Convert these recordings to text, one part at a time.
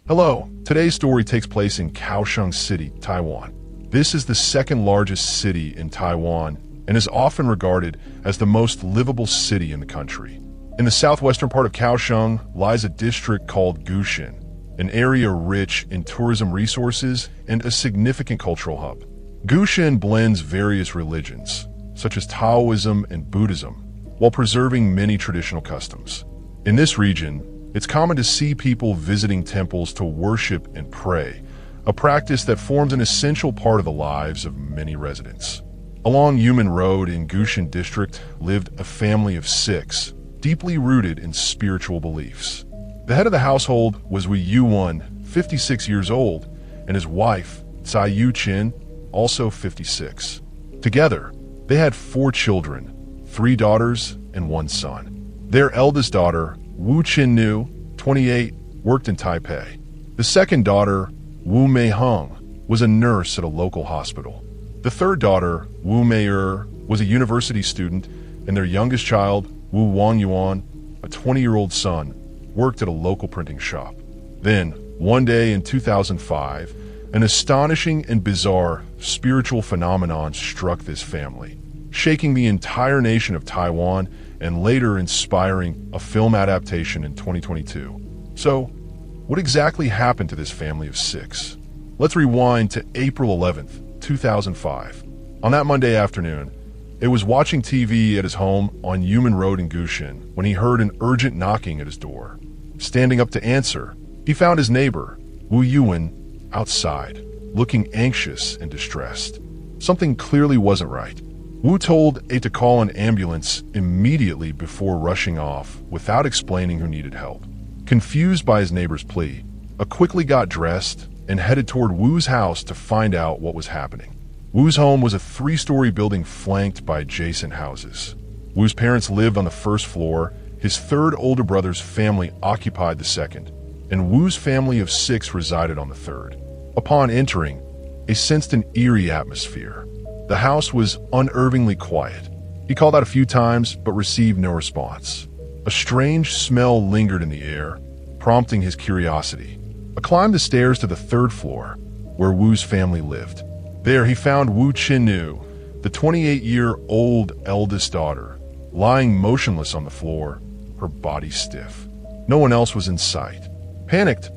Hello, today's story takes place in Kaohsiung City, Taiwan. This is the second largest city in Taiwan and is often regarded as the most livable city in the country. In the southwestern part of Kaohsiung lies a district called Kaohsiung, an area rich in tourism resources and a significant cultural hub. Kaohsiung blends various religions, such as Taoism and Buddhism, while preserving many traditional customs. In this region, it's common to see people visiting temples to worship and pray, a practice that forms an essential part of the lives of many residents. Along Yumen Road in Kaohsiung District lived a family of 6, deeply rooted in spiritual beliefs. The head of the household was Wu Yuan, 56 years old, and his wife, Tsai Yu Chin, also 56. Together, they had 4 children, 3 daughters and 1 son. Their eldest daughter, Wu Chin-nu, 28, worked in Taipei. The second daughter, Wu Mei-hung, was a nurse at a local hospital. The third daughter, Wu Mei-er, was a university student, and their youngest child, Wu Wangyuan, a 20-year-old son, worked at a local printing shop. Then, one day in 2005, an astonishing and bizarre spiritual phenomenon struck this family, shaking the entire nation of Taiwan and later inspiring a film adaptation in 2022. So, what exactly happened to this family of 6? Let's rewind to April 11th, 2005. On that Monday afternoon, it was watching TV at his home on Yumen Road in Kaohsiung when he heard an urgent knocking at his door. Standing up to answer, he found his neighbor, Wu Yuan, outside, looking anxious and distressed. Something clearly wasn't right. Wu told A to call an ambulance immediately before rushing off without explaining who needed help. Confused by his neighbor's plea, A quickly got dressed and headed toward Wu's house to find out what was happening. Wu's home was a 3-story building flanked by adjacent houses. Wu's parents lived on the first floor, his 3rd older brother's family occupied the 2nd, and Wu's family of 6 resided on the 3rd. Upon entering, he sensed an eerie atmosphere. The house was unnervingly quiet. He called out a few times but received no response. A strange smell lingered in the air, prompting his curiosity. He climbed the stairs to the 3rd floor, where Wu's family lived. There he found Wu Chin-nu, the 28-year-old eldest daughter, lying motionless on the floor, her body stiff. No one else was in sight. Panicked,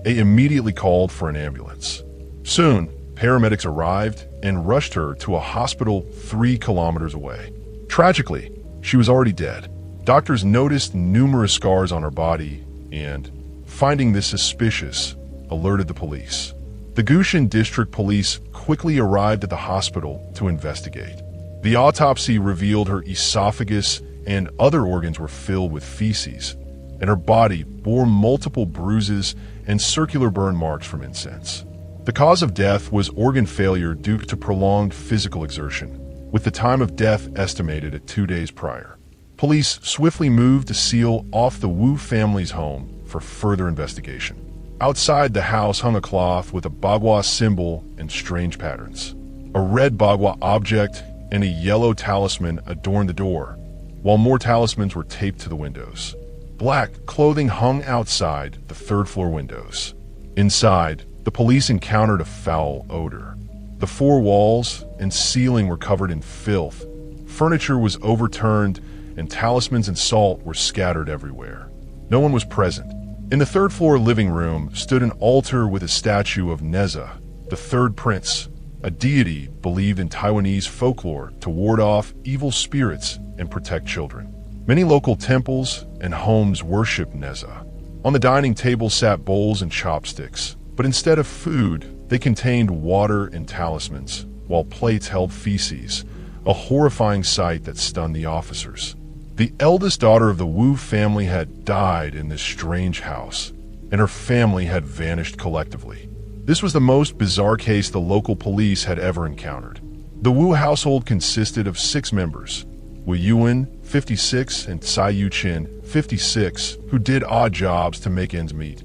A immediately called for an ambulance. Soon, paramedics arrived and rushed her to a hospital 3 kilometers away. Tragically, she was already dead. Doctors noticed numerous scars on her body and, finding this suspicious, alerted the police. The Kaohsiung District Police quickly arrived at the hospital to investigate. The autopsy revealed her esophagus and other organs were filled with feces, and her body bore multiple bruises and circular burn marks from incense. The cause of death was organ failure due to prolonged physical exertion, with the time of death estimated at 2 days prior. Police swiftly moved to seal off the Wu family's home for further investigation. Outside the house hung a cloth with a Bagua symbol and strange patterns. A red Bagua object and a yellow talisman adorned the door, while more talismans were taped to the windows. Black clothing hung outside the 3rd floor windows. Inside, the police encountered a foul odor. The 4 walls and ceiling were covered in filth. Furniture was overturned and talismans and salt were scattered everywhere. No one was present. In the 3rd floor living room stood an altar with a statue of Neza, the 3rd prince, a deity believed in Taiwanese folklore to ward off evil spirits and protect children. Many local temples and homes worshiped Neza. On the dining table sat bowls and chopsticks, but instead of food, they contained water and talismans, while plates held feces, a horrifying sight that stunned the officers. The eldest daughter of the Wu family had died in this strange house, and her family had vanished collectively. This was the most bizarre case the local police had ever encountered. The Wu household consisted of 6 members, Wu Yuan, 56, and Tsai Yu Chin, 56, who did odd jobs to make ends meet.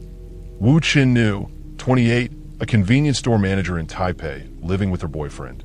Wu Chin-nu, 28, a convenience store manager in Taipei, living with her boyfriend.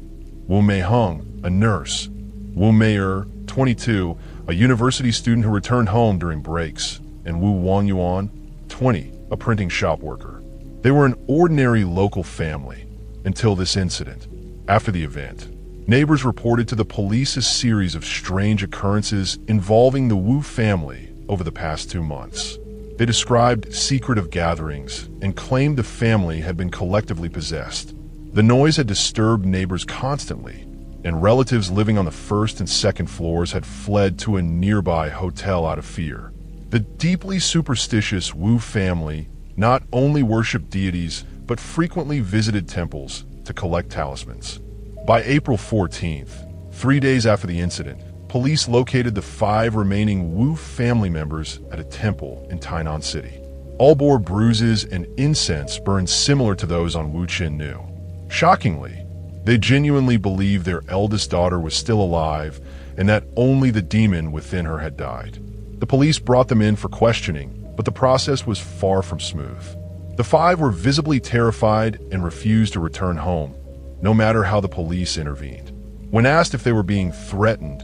Wu Mei-hung, a nurse. Wu Mei-er, 22, a university student who returned home during breaks, and Wu Wangyuan, 20, a printing shop worker. They were an ordinary local family until this incident. After the event, neighbors reported to the police a series of strange occurrences involving the Wu family over the past 2 months. They described secretive gatherings and claimed the family had been collectively possessed. The noise had disturbed neighbors constantly, and relatives living on the first and second floors had fled to a nearby hotel out of fear. The deeply superstitious Wu family not only worshipped deities, but frequently visited temples to collect talismans. By April 14th, 3 days after the incident, police located the 5 remaining Wu family members at a temple in Tainan City. All bore bruises and incense burned similar to those on Wu Qinnu. Shockingly, they genuinely believed their eldest daughter was still alive and that only the demon within her had died. The police brought them in for questioning, but the process was far from smooth. The 5 were visibly terrified and refused to return home, no matter how the police intervened. When asked if they were being threatened,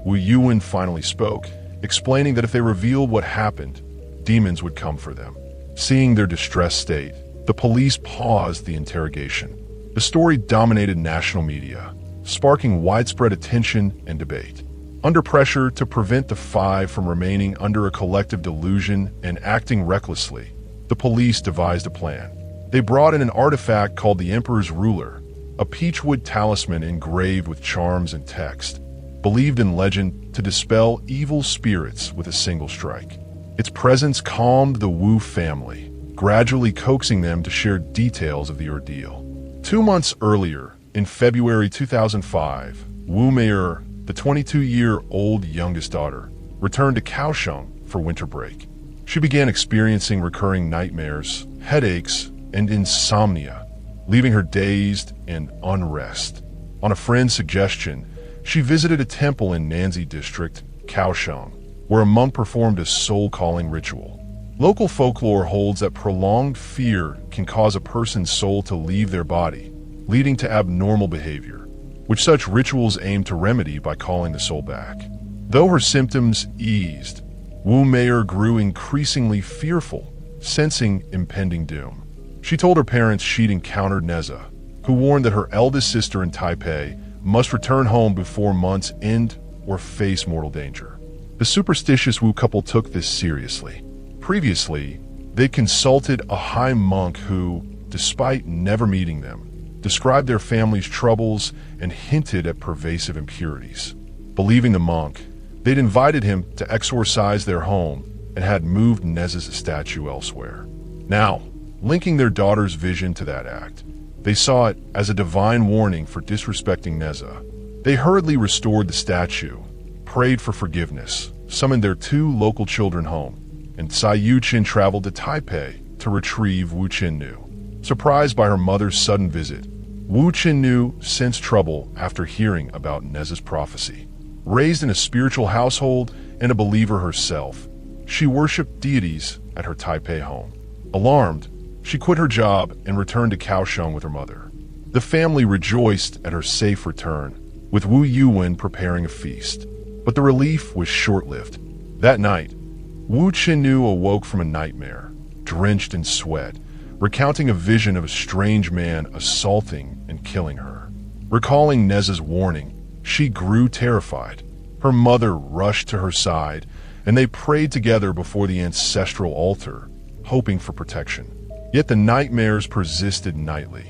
Wu Yuan finally spoke, explaining that if they revealed what happened, demons would come for them. Seeing their distressed state, the police paused the interrogation. The story dominated national media, sparking widespread attention and debate. Under pressure to prevent the 5 from remaining under a collective delusion and acting recklessly, the police devised a plan. They brought in an artifact called the Emperor's Ruler, a peachwood talisman engraved with charms and text, believed in legend to dispel evil spirits with a single strike. Its presence calmed the Wu family, gradually coaxing them to share details of the ordeal. 2 months earlier, in February 2005, Wu Mei'er, the 22-year-old youngest daughter, returned to Kaohsiung for winter break. She began experiencing recurring nightmares, headaches, and insomnia, leaving her dazed and unrest. On a friend's suggestion, she visited a temple in Nanzi District, Kaohsiung, where a monk performed a soul-calling ritual. Local folklore holds that prolonged fear can cause a person's soul to leave their body, leading to abnormal behavior, which such rituals aim to remedy by calling the soul back. Though her symptoms eased, Wu Mei'er grew increasingly fearful, sensing impending doom. She told her parents she'd encountered Neza, who warned that her eldest sister in Taipei must return home before months end or face mortal danger. The superstitious Wu couple took this seriously. Previously, they consulted a high monk who, despite never meeting them, described their family's troubles and hinted at pervasive impurities. Believing the monk, they'd invited him to exorcise their home and had moved Neza's statue elsewhere. Now, linking their daughter's vision to that act, they saw it as a divine warning for disrespecting Neza. They hurriedly restored the statue, prayed for forgiveness, summoned their 2 local children home, and Tsai Yuqin traveled to Taipei to retrieve Wu Qinnu. Surprised by her mother's sudden visit, Wu Qinnu sensed trouble after hearing about Neza's prophecy. Raised in a spiritual household and a believer herself, she worshipped deities at her Taipei home. Alarmed, she quit her job and returned to Kaohsiung with her mother. The family rejoiced at her safe return, with Wu Yuan preparing a feast. But the relief was short-lived. That night, Wu Qinnu awoke from a nightmare, drenched in sweat, recounting a vision of a strange man assaulting and killing her. Recalling Neza's warning, she grew terrified. Her mother rushed to her side, and they prayed together before the ancestral altar, hoping for protection. Yet the nightmares persisted nightly,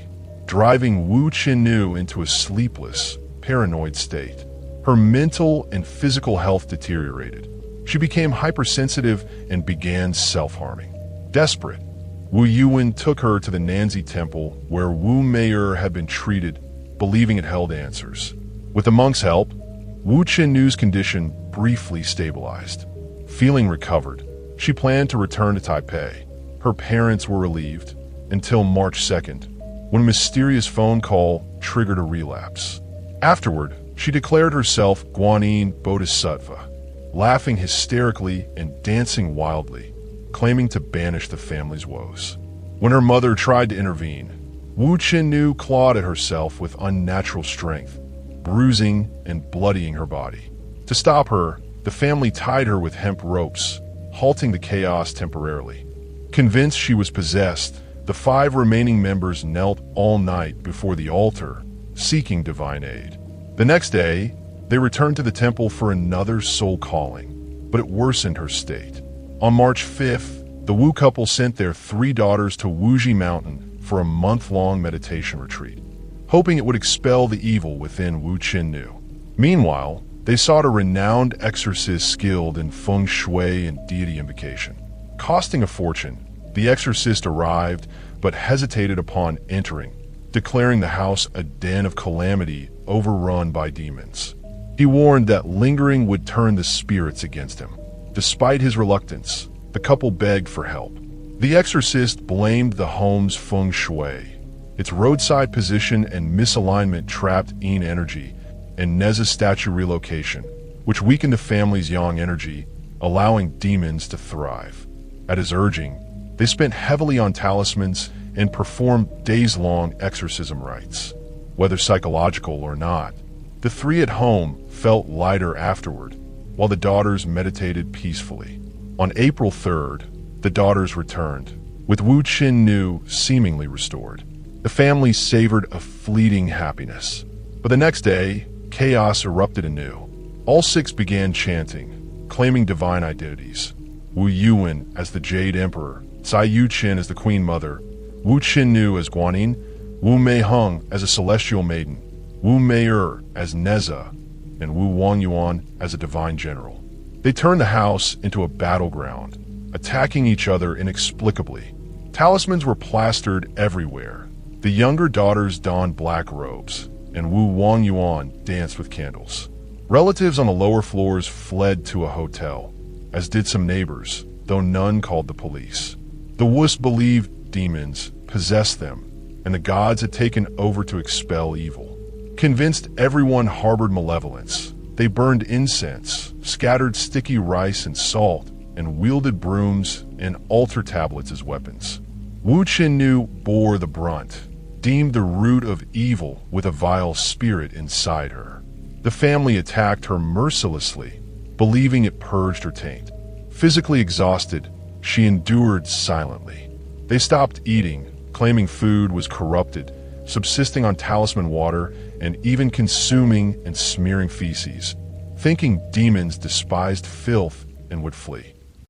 driving Wu Qinnu into a sleepless, paranoid state. Her mental and physical health deteriorated. She became hypersensitive and began self-harming. Desperate, Wu Yuan took her to the Nanzi temple where Wu Mei'er had been treated, believing it held answers. With the monk's help, Wu Qinnu's condition briefly stabilized. Feeling recovered, she planned to return to Taipei. Her parents were relieved until March 2nd, when a mysterious phone call triggered a relapse. Afterward, she declared herself Guanyin Bodhisattva, laughing hysterically and dancing wildly, claiming to banish the family's woes. When her mother tried to intervene, Wu Qinnu clawed at herself with unnatural strength, bruising and bloodying her body. To stop her, the family tied her with hemp ropes, halting the chaos temporarily. Convinced she was possessed, The 5 remaining members knelt all night before the altar, seeking divine aid. The next day, they returned to the temple for another soul calling, but it worsened her state. On March 5th, the Wu couple sent their 3 daughters to Wuji Mountain for a month-long meditation retreat, hoping it would expel the evil within Wu Qinnu. Meanwhile, they sought a renowned exorcist skilled in feng shui and deity invocation. Costing a fortune, the exorcist arrived but hesitated upon entering, declaring the house a den of calamity overrun by demons. He warned that lingering would turn the spirits against him. Despite his reluctance, the couple begged for help. The exorcist blamed the home's feng shui. Its roadside position and misalignment trapped Yin energy, and Neza's statue relocation, which weakened the family's yang energy, allowing demons to thrive. At his urging, they spent heavily on talismans and performed days-long exorcism rites. Whether psychological or not, the 3 at home felt lighter afterward, while the daughters meditated peacefully. On April 3rd, the daughters returned, with Wu Qinnu seemingly restored. The family savored a fleeting happiness. But the next day, chaos erupted anew. All 6 began chanting, claiming divine identities. Wu Yuan as the Jade Emperor, Cai Yuqin as the Queen Mother, Wu Qinnu as Guanyin, Wu Meiheng as a Celestial Maiden, Wu Mei'er as Neza, and Wu Wangyuan as a Divine General. They turned the house into a battleground, attacking each other inexplicably. Talismans were plastered everywhere. The younger daughters donned black robes, and Wu Wangyuan danced with candles. Relatives on the lower floors fled to a hotel, as did some neighbors, though none called the police. The Wus believed demons possessed them, and the gods had taken over to expel evil. Convinced everyone harbored malevolence, they burned incense, scattered sticky rice and salt, and wielded brooms and altar tablets as weapons. Wu Qinnu bore the brunt, deemed the root of evil with a vile spirit inside her. The family attacked her mercilessly, believing it purged her taint. Physically exhausted, she endured silently. They stopped eating, claiming food was corrupted, subsisting on talisman water, and even consuming and smearing feces, thinking demons despised filth and would flee.